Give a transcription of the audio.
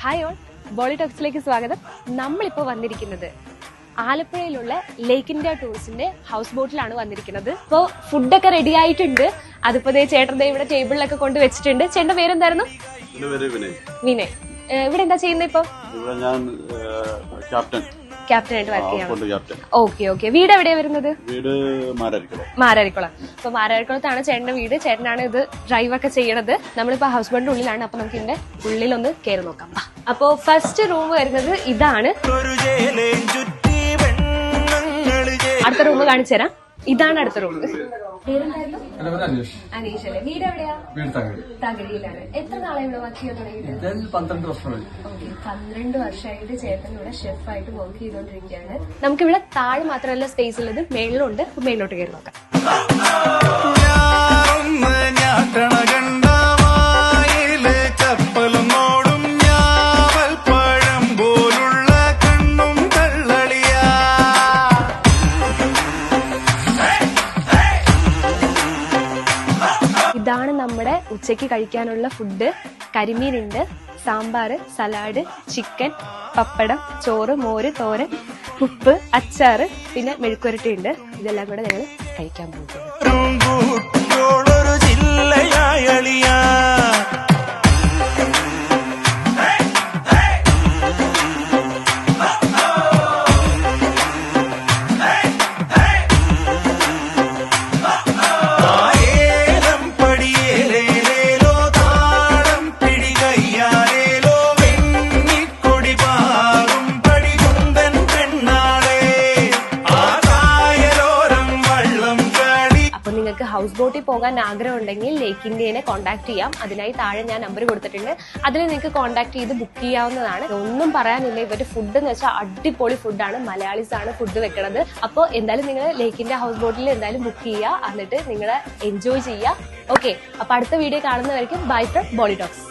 Hi all, ബോളി ടോക്സിലേക്ക് സ്വാഗതം. നമ്മളിപ്പോൾ വന്നിരിക്കുന്നത് ആലപ്പുഴയിലുള്ള ലേക്ക് ഇന്ത്യ ടൂറിസ്റ്റിന്റെ ഹൗസ് ബോട്ടിലാണ് വന്നിരിക്കുന്നത്. ഇപ്പോൾ ഫുഡൊക്കെ റെഡി ആയിട്ടുണ്ട്. അതിപ്പോ ചേട്ടൻ ഇവിടെ ടേബിളിലൊക്കെ കൊണ്ട് വെച്ചിട്ടുണ്ട്. ചേട്ടന്റെ പേരെന്തായിരുന്നു? വിനയ്. ഇവിടെ എന്താ ചെയ്യുന്നത് ഇപ്പൊ? ക്യാപ്റ്റനായിട്ട് വർക്ക് ചെയ്യാം. ഓക്കെ. വീട് എവിടെയാ വരുന്നത്? വീട് മാരാരിക്കുളം. അപ്പൊ മാരാരിക്കുളത്താണ് ചേട്ടന്റെ വീട്. ചേട്ടനാണ് ഇത് ഡ്രൈവ് ഒക്കെ ചെയ്യണത്. നമ്മളിപ്പോ ഹൗസ് ബോട്ടിന്റെ ഉള്ളിലാണ്. അപ്പൊ നമുക്ക് ഇതിന്റെ ഉള്ളിലൊന്ന് കയറി നോക്കാം. അപ്പൊ ഫസ്റ്റ് റൂം വരുന്നത് ഇതാണ്. അടുത്ത റൂം കാണിച്ചു തരാം. ഇതാണ് അടുത്ത റൂം. അനീഷ് അല്ലേ? വീട് എവിടെയാ? തകഴിയിലാണ്. എത്ര നാളെ ഇവിടെ വർക്ക് ചെയ്യാൻ തുടങ്ങിയിട്ട്? 12 വർഷമായിട്ട് ചേട്ടൻ ഇവിടെ ഷെഫായിട്ട് വർക്ക് ചെയ്തോണ്ടിരിക്കുകയാണ്. നമുക്കിവിടെ താഴെ മാത്രമല്ല സ്പേസ് ഉള്ളത്, മേളിലുണ്ട്. മേളിലോട്ട് കയറി നോക്കാം. ഇതാണ് നമ്മുടെ ഉച്ചയ്ക്ക് കഴിക്കാനുള്ള ഫുഡ്. കരിമീനുണ്ട്, സാമ്പാർ, സലാഡ്, ചിക്കൻ, പപ്പടം, ചോറ്, മോര്, തോരൻ, ഉപ്പ്, അച്ചാറ്, പിന്നെ മെഴുക്കുരട്ടി ഉണ്ട്. ഇതെല്ലാം കൂടെ ഞങ്ങൾ കഴിക്കാൻ പോകുന്നത്. നിങ്ങൾക്ക് ഹൗസ് ബോട്ടിൽ പോകാൻ ആഗ്രഹം ഉണ്ടെങ്കിൽ ലേക്ക് ഇന്ത്യനെ കോൺടാക്ട് ചെയ്യാം. അതിനായി താഴെ ഞാൻ നമ്പർ കൊടുത്തിട്ടുണ്ട്. അതിൽ നിങ്ങൾക്ക് കോൺടാക്ട് ചെയ്ത് ബുക്ക് ചെയ്യാവുന്നതാണ്. ഒന്നും പറയാനില്ല. ഇവരുടെ ഫുഡ് എന്ന് വെച്ചാൽ അടിപൊളി ഫുഡാണ്. മലയാളീസ് ആണ് ഫുഡ് വെക്കണത്. അപ്പോൾ എന്തായാലും നിങ്ങൾ ലേക്ക് ഇന്ത്യ ഹൗസ് ബോട്ടിൽ എന്തായാലും ബുക്ക് ചെയ്യുക. എന്നിട്ട് നിങ്ങൾ എൻജോയ് ചെയ്യുക. ഓക്കെ, അപ്പൊ അടുത്ത വീഡിയോ കാണുന്നവരെയും ബൈ ഫ്രം ബോളി ടോക്സ്.